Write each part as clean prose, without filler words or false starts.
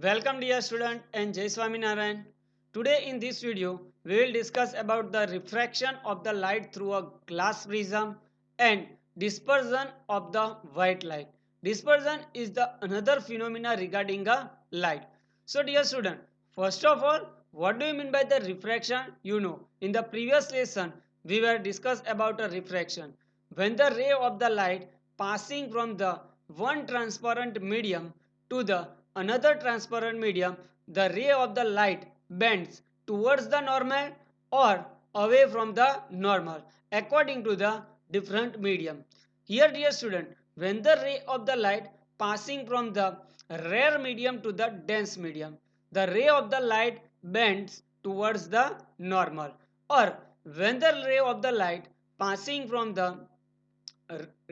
Welcome dear student and Jai Swaminarayan. Today in this video we will discuss about the refraction of the light through a glass prism and dispersion of the white light. Dispersion is the another phenomena regarding a light. So dear student, first of all, what do you mean by the refraction? You know, in the previous lesson we were discussed about a refraction. When the ray of the light passing from the one transparent medium to the another transparent medium, the ray of the light bends towards the normal or away from the normal according to the different medium. Here dear student, when the ray of the light passing from the rare medium to the dense medium, the ray of the light bends towards the normal, or when the ray of the light passing from the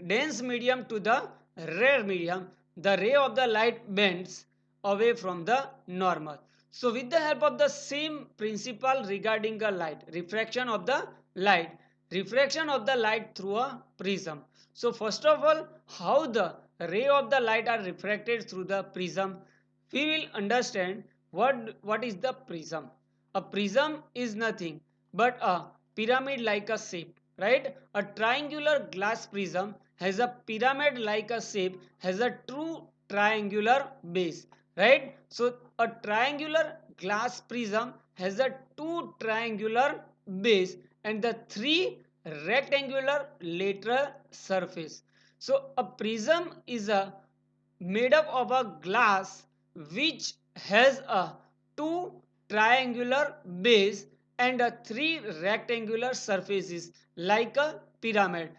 dense medium to the rare medium, the ray of the light bends away from the normal. So with the help of the same principle regarding a light, refraction of the light through a prism. So first of all, how the ray of the light are refracted through the prism, we will understand what is the prism. A prism is nothing but a pyramid like a shape, right? A triangular glass prism has a pyramid like a shape, has a true triangular base, right? So a triangular glass prism has a two triangular base and the three rectangular lateral surface. So a prism is a made up of a glass which has a two triangular base and a three rectangular surfaces like a pyramid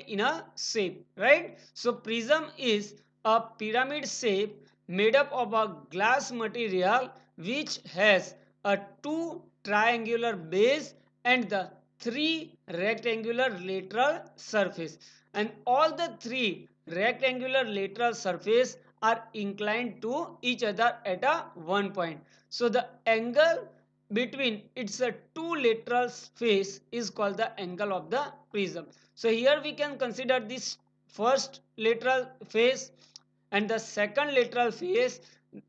in a shape, right? So prism is a pyramid shape made up of a glass material which has a two triangular base and the three rectangular lateral surface, and all the three rectangular lateral surface are inclined to each other at a one point. So the angle between its two lateral face is called the angle of the prism. So here we can consider this first lateral face and the second lateral face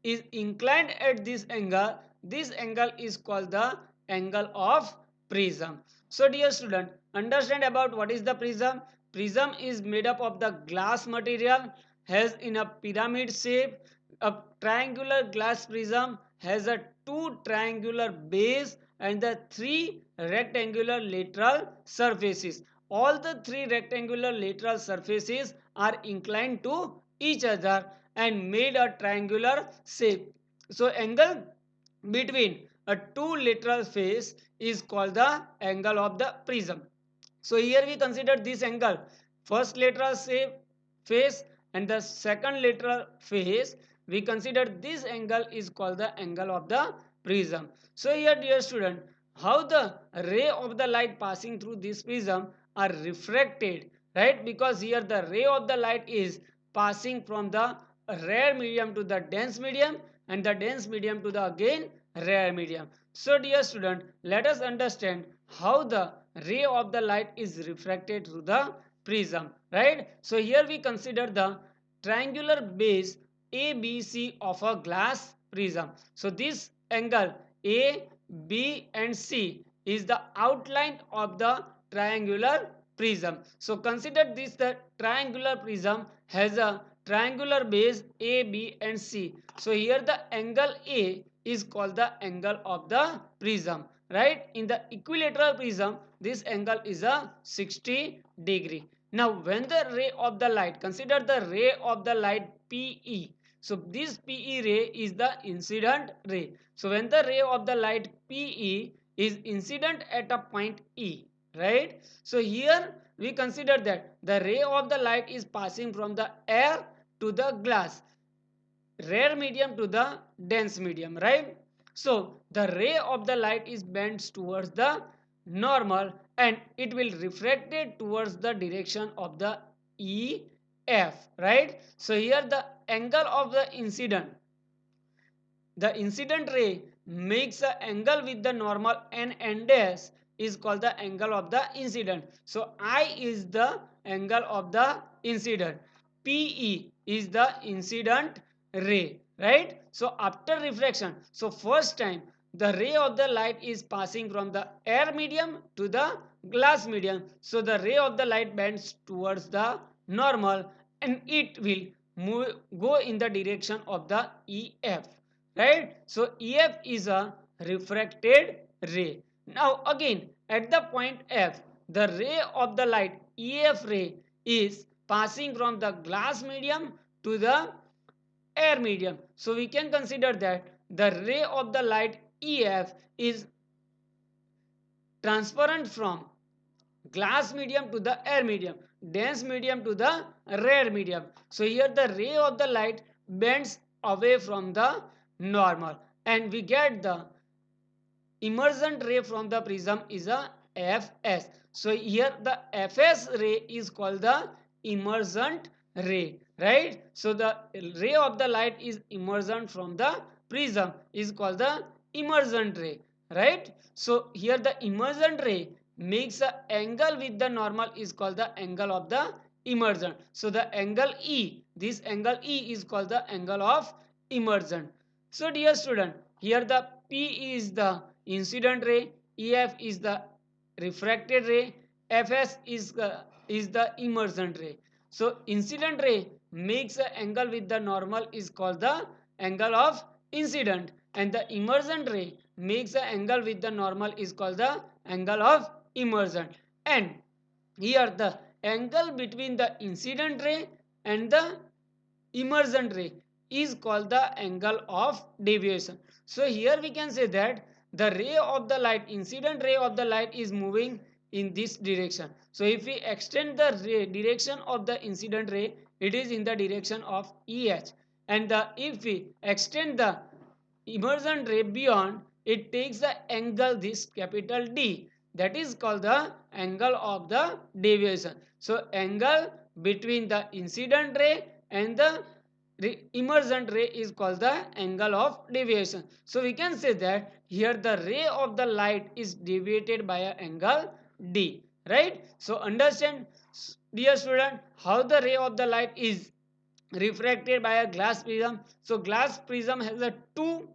is inclined at this angle. This angle is called the angle of prism. So dear student, understand about what is the prism. Prism is made up of the glass material, has in a pyramid shape. A triangular glass prism has a two triangular base and the three rectangular lateral surfaces. All the three rectangular lateral surfaces are inclined to each other and made a triangular shape. So angle between a two lateral face is called the angle of the prism. So here we consider this angle, first lateral shape face and the second lateral face. We consider this angle is called the angle of the prism. So here dear student, how the ray of the light passing through this prism are refracted, right? Because here the ray of the light is passing from the rare medium to the dense medium and the dense medium to the again rare medium. So dear student, let us understand how the ray of the light is refracted through the prism, right? So here we consider the triangular base ABC of a glass prism. So this angle A, B and C is the outline of the triangular prism. So consider this, the triangular prism has a triangular base A, B and C. So here the angle A is called the angle of the prism, right? In the equilateral prism this angle is a 60 degree. Now when the ray of the light, consider the ray of the light PE. So this PE ray is the incident ray. So when the ray of the light PE is incident at a point E, right? So here we consider that the ray of the light is passing from the air to the glass, rare medium to the dense medium, right? So the ray of the light is bent towards the normal and it will refract it towards the direction of the EF, right? So here the angle of the incident ray makes an angle with the normal and dash is called the angle of the incident. So I is the angle of the incident, PE is the incident ray, right? So after refraction, so first time the ray of the light is passing from the air medium to the glass medium. So the ray of the light bends towards the normal and it will go in the direction of the EF, right? So EF is a refracted ray. Now again at the point F, the ray of the light EF ray is passing from the glass medium to the air medium. So we can consider that the ray of the light EF is transparent from glass medium to the air medium, dense medium to the rare medium. So here the ray of the light bends away from the normal and we get the emergent ray from the prism is a Fs. So here the Fs ray is called the emergent ray, right? So the ray of the light is emergent from the prism is called the emergent ray, right? So here the emergent ray makes a angle with the normal is called the angle of the emergent. So the angle E, this angle E is called the angle of emergent. So dear student, here the P is the incident ray, EF is the refracted ray, Fs is the emergent ray. So incident ray makes an angle with the normal is called the angle of incident and the emergent ray makes an angle with the normal is called the angle of emergent. And here the angle between the incident ray and the emergent ray is called the angle of deviation. So here we can say that the ray of the light, incident ray of the light is moving in this direction. So if we extend the direction of the incident ray, it is in the direction of EH. And if we extend the emergent ray beyond, it takes the angle this capital D, that is called the angle of the deviation. So angle between the incident ray and the emergent ray is called the angle of deviation. So we can say that here the ray of the light is deviated by an angle D, right? So understand, dear student, how the ray of the light is refracted by a glass prism. So glass prism has a two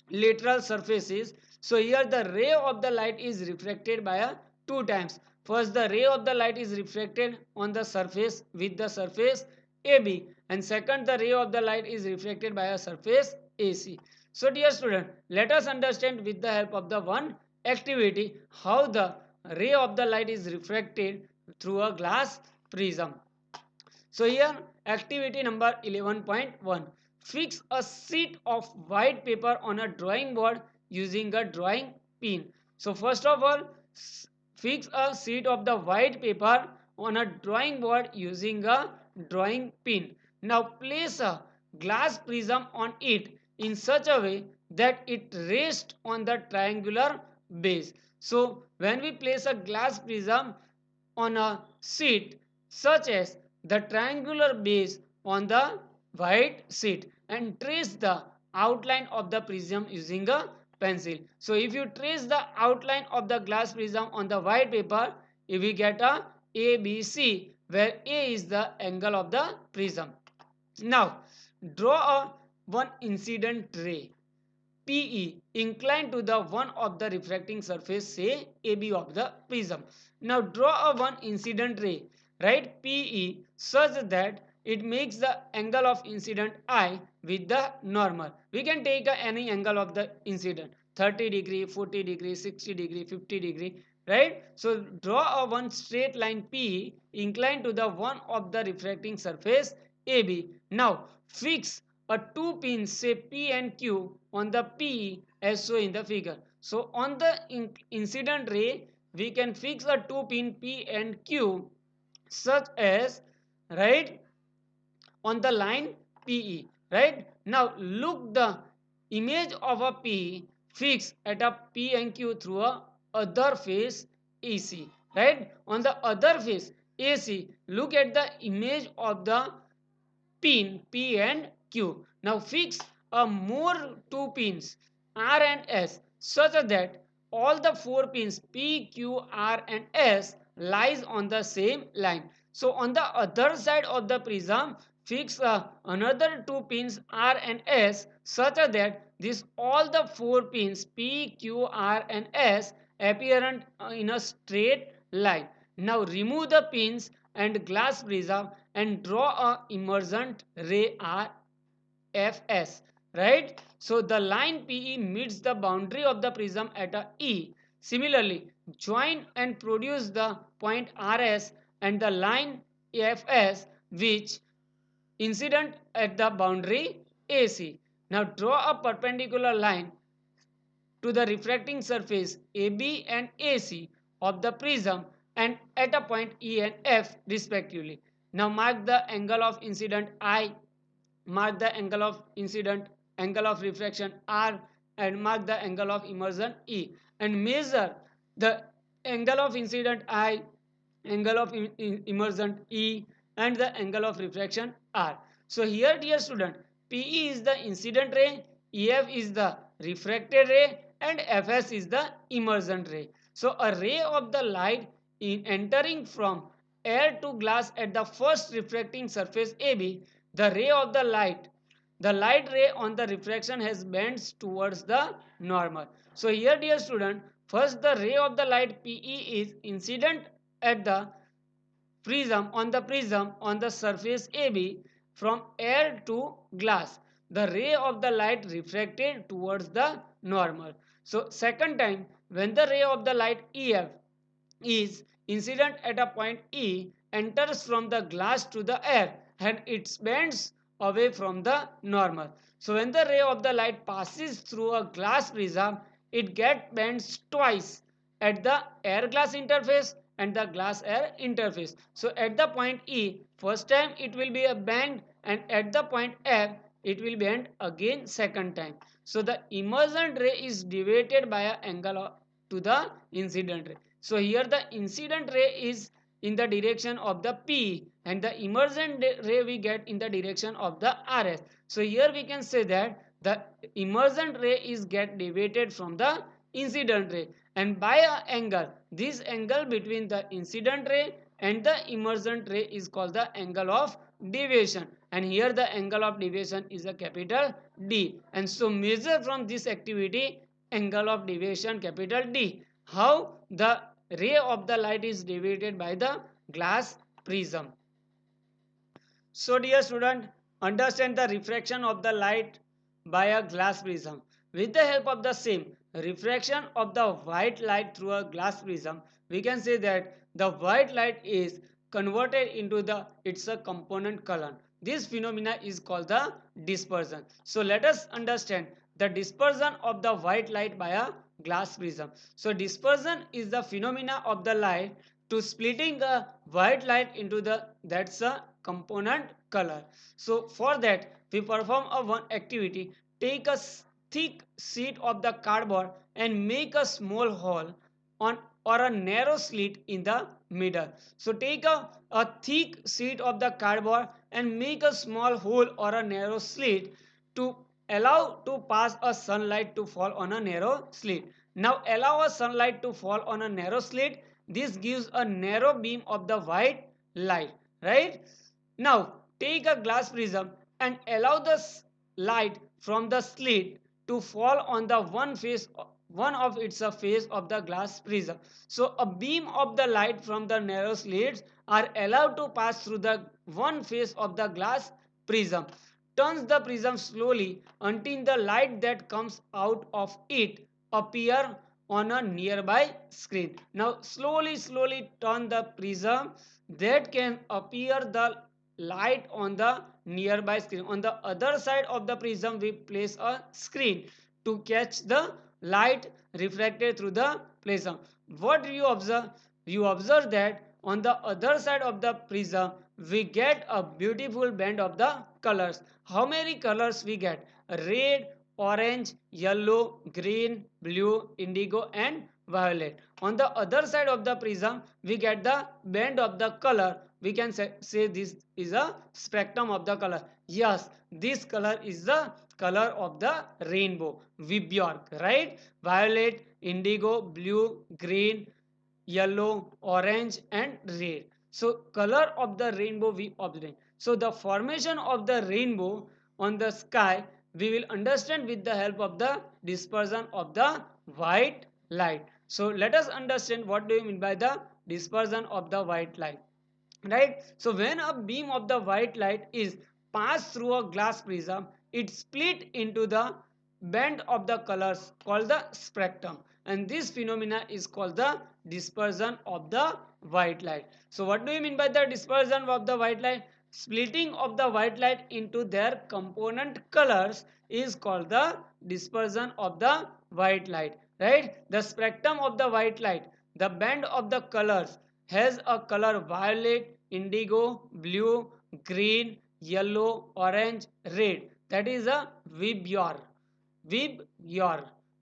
lateral surfaces. So here the ray of the light is refracted by a two times. First the ray of the light is refracted on the surface with the surface AB and second the ray of the light is refracted by a surface AC. So dear student, let us understand with the help of the one activity how the ray of the light is refracted through a glass prism. So here activity number 11.1, fix a sheet of white paper on a drawing board using a drawing pin. So first of all, fix a sheet of the white paper on a drawing board using a drawing pin. Now place a glass prism on it in such a way that it rests on the triangular base. So when we place a glass prism on a sheet such as the triangular base on the white sheet and trace the outline of the prism using a pencil. So if you trace the outline of the glass prism on the white paper, you will get a ABC where A is the angle of the prism. Now draw a one incident ray PE inclined to the one of the refracting surface, say AB of the prism. Now draw a one incident ray, right, PE, such that it makes the angle of incident I with the normal. We can take any angle of the incident, 30 degree, 40 degree, 60 degree, 50 degree, right? So draw a one straight line PE inclined to the one of the refracting surface AB. Now fix a two pins say P and Q on the P as shown in the figure. So on the incident ray we can fix a two pin P and Q such as, right, on the line PE, right? Now look the image of a P fixed at a P and Q through a other face AC, right? On the other face AC, look at the image of the pin P and Q. Now fix a more two pins R and S such that all the four pins P, Q, R and S lies on the same line. So on the other side of the prism, fix another two pins R and S such that this all the four pins P, Q, R and S appear in a straight line. Now remove the pins and glass prism and draw a emergent ray RFS. Right? So the line PE meets the boundary of the prism at a E. Similarly, join and produce the point RS and the line FS which incident at the boundary AC. Now draw a perpendicular line to the refracting surface AB and AC of the prism and at a point E and F respectively. Now mark the angle of incident I, mark the angle of refraction R, and mark the angle of immersion E, and measure the angle of incident I, angle of immersion E, and the angle of refraction R. So here, dear student, PE is the incident ray, EF is the refracted ray, and FS is the emergent ray. So a ray of the light in entering from air to glass at the first refracting surface AB, the light ray on the refraction has bends towards the normal. So here, dear student, first the ray of the light PE is incident at the prism on the surface AB from air to glass. The ray of the light refracted towards the normal. So second time, when the ray of the light EF is incident at a point E, enters from the glass to the air and it bends away from the normal. So when the ray of the light passes through a glass prism, it gets bends twice at the air glass interface and the glass air interface. So at the point E, first time it will be a bend, and at the point F it will bend again second time. So the emergent ray is deviated by an angle to the incident ray. So here the incident ray is in the direction of the P and the emergent ray we get in the direction of the RS. So here we can say that the emergent ray is get deviated from the incident ray, and by an angle, this angle between the incident ray and the emergent ray is called the angle of deviation, and here the angle of deviation is a capital D. And so measure from this activity angle of deviation capital D, how the ray of the light is deviated by the glass prism. So dear student, understand the refraction of the light by a glass prism. With the help of the same refraction of the white light through a glass prism, we can say that the white light is converted into its a component color. This phenomena is called the dispersion. So let us understand the dispersion of the white light by a glass prism. So dispersion is the phenomena of the light to splitting a white light into that's a component color. So for that we perform a one activity. Take a thick sheet of the cardboard and make a small hole on or a narrow slit in the middle. So take a thick sheet of the cardboard and make a small hole or a narrow slit to allow to pass a sunlight to fall on a narrow slit. Now allow a sunlight to fall on a narrow slit. This gives a narrow beam of the white light, right? Now take a glass prism and allow the light from the slit to fall on the one of its face of the glass prism. So a beam of the light from the narrow slits are allowed to pass through the one face of the glass prism. Turns the prism slowly until the light that comes out of it appear on a nearby screen. Now slowly turn the prism that can appear the light on the nearby screen. On the other side of the prism we place a screen to catch the light refracted through the prism. What do you observe? You observe that on the other side of the prism we get a beautiful band of the colors. How many colors we get? Red, orange, yellow, green, blue, indigo and violet. On the other side of the prism we get the band of the color. We can say this is a spectrum of the color. Yes, this color is the color of the rainbow, Vibgyork, right? Violet, indigo, blue, green, yellow, orange and red. So color of the rainbow we obtain. So the formation of the rainbow on the sky we will understand with the help of the dispersion of the white light. So let us understand what do you mean by the dispersion of the white light, right? So when a beam of the white light is passed through a glass prism, it split into the band of the colors called the spectrum, and this phenomena is called the dispersion of the white light. So what do you mean by the dispersion of the white light? Splitting of the white light into their component colors is called the dispersion of the white light, right? The spectrum of the white light, the band of the colors, has a color violet, indigo, blue, green, yellow, orange, red. That is a Vibgyor,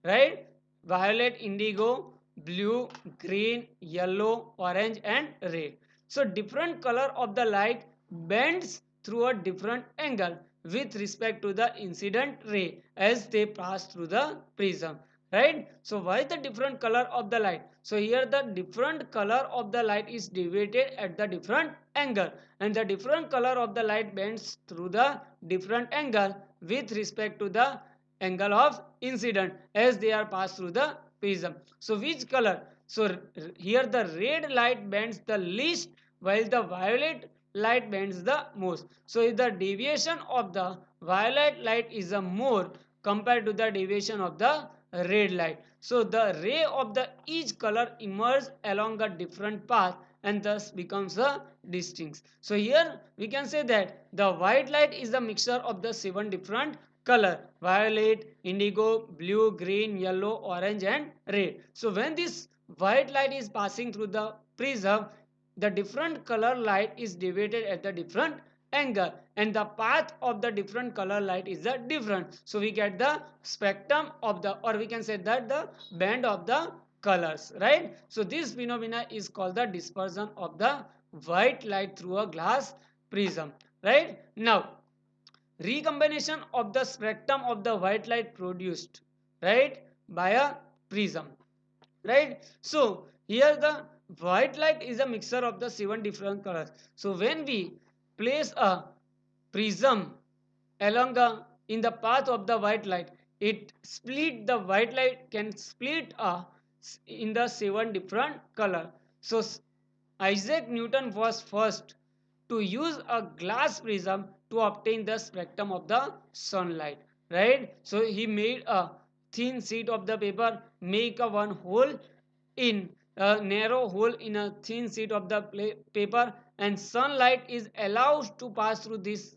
right? Violet, indigo, blue, green, yellow, orange, and red. So different color of the light bends through a different angle with respect to the incident ray as they pass through the prism, right? So why the different color of the light? So here the different color of the light is deviated at the different angle, and the different color of the light bends through the different angle with respect to the angle of incident as they are passed through the prism. So which color? So here the red light bends the least while the violet light bends the most. So if the deviation of the violet light is a more compared to the deviation of the red light, so the ray of the each color emerges along a different path and thus becomes a distinct. So here we can say that the white light is a mixture of the 7 different color: violet, indigo, blue, green, yellow, orange, and red. So when this white light is passing through the prism, the different color light is deviated at the different angle, and the path of the different color light is the different. So we get the spectrum of the, or we can say that the band of the colors, right? So this phenomena is called the dispersion of the white light through a glass prism, right? Now recombination of the spectrum of the white light produced, right, by a prism, right? So here the white light is a mixture of the 7 different colors. So when we place a prism along in the path of the white light, it split the white light can split in the 7 different color. So Isaac Newton was first to use a glass prism to obtain the spectrum of the sunlight, right? So he made a thin sheet of the paper, make a one hole in a narrow hole in a thin sheet of the paper, and sunlight is allowed to pass through this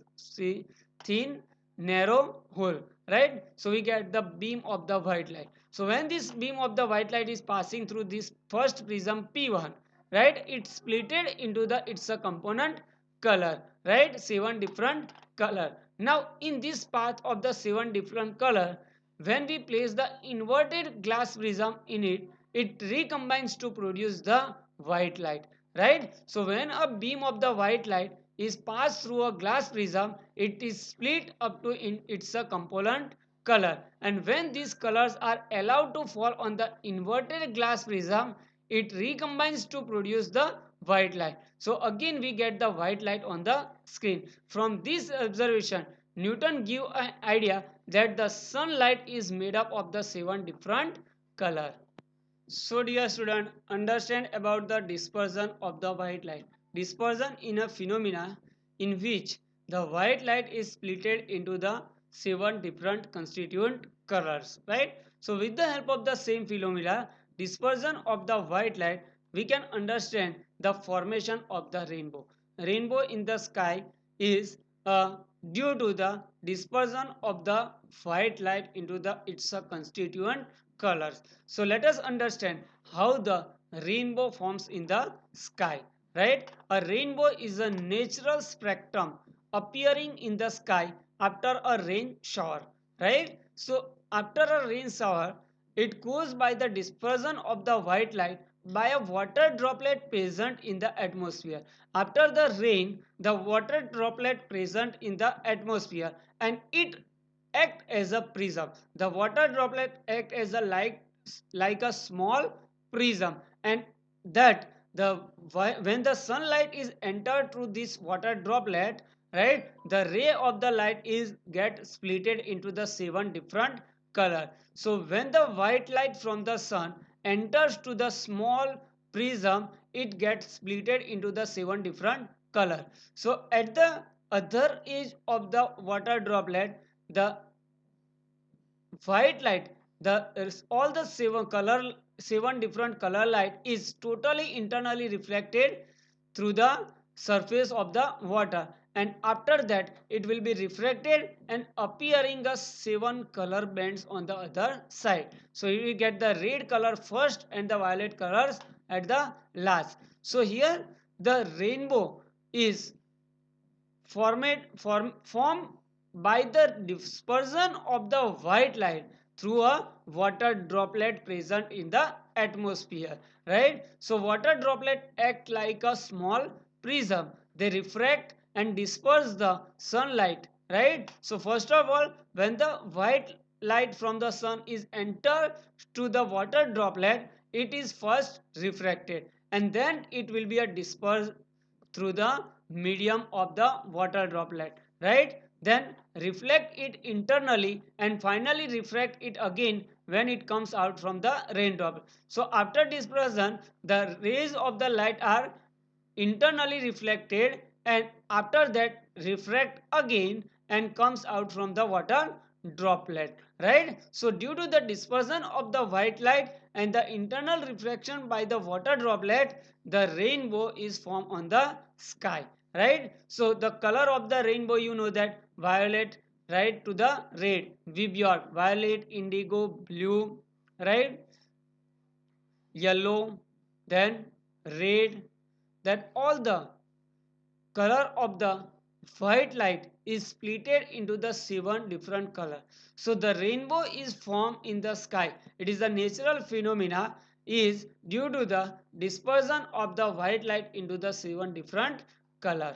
thin narrow hole, right? So we get the beam of the white light. So when this beam of the white light is passing through this first prism P1, right, it's splitted into the its a component color, right? 7 different color. Now in this path of the 7 different color, when we place the inverted glass prism in it, it recombines to produce the white light, right? So when a beam of the white light is passed through a glass prism, it is split up to in its a component color, and when these colors are allowed to fall on the inverted glass prism, it recombines to produce the white light. So again we get the white light on the screen. From this observation, Newton give an idea that the sunlight is made up of the 7 different color. So dear student, understand about the dispersion of the white light. Dispersion in a phenomena in which the white light is splitted into the 7 different constituent colors, right? So with the help of the same phenomena, dispersion of the white light, we can understand the formation of the rainbow. Rainbow in the sky is due to the dispersion of the white light into the its constituent colors. So let us understand how the rainbow forms in the sky, right? A rainbow is a natural spectrum appearing in the sky after a rain shower, right? So after a rain shower, it goes by the dispersion of the white light by a water droplet present in the atmosphere. After the rain, the water droplet present in the atmosphere, and it act as a prism. The water droplet act as a like a small prism, and that the when the sunlight is entered through this water droplet, right? The ray of the light is get splitted into the seven different color. So when the white light from the sun enters to the small prism, it gets splitted into the seven different color. So at the other edge of the water droplet, the white light, the all the seven different color light is totally internally reflected through the surface of the water, and after that it will be refracted and appearing a seven color bands on the other side. So you will get the red color first and the violet colors at the last. So here the rainbow is formed by the dispersion of the white light through a water droplet present in the atmosphere, right? So water droplet act like a small prism. They refract and disperse the sunlight, right? So first of all, when the white light from the sun is entered to the water droplet, it is first refracted and then it will be a dispersed through the medium of the water droplet, right? Then reflect it internally and finally refract it again when it comes out from the raindrop. So after dispersion, the rays of the light are internally reflected and after that refract again and comes out from the water droplet, right? So due to the dispersion of the white light and the internal reflection by the water droplet, the rainbow is formed on the sky, right? So the color of the rainbow, you know that violet, right, to the red, vibrant violet, indigo, blue, right, yellow, then red, that all the color of the white light is splitted into the seven different color. So the rainbow is formed in the sky. It is a natural phenomena is due to the dispersion of the white light into the seven different color.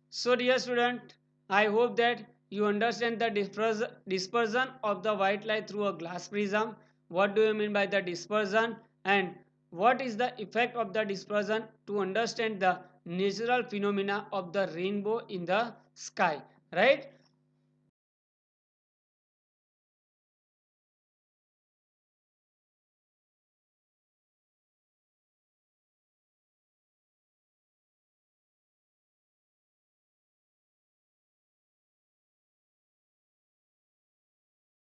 So dear student, I hope that you understand the dispersion of the white light through a glass prism. What do you mean by the dispersion and what is the effect of the dispersion to understand the natural phenomena of the rainbow in the sky, right?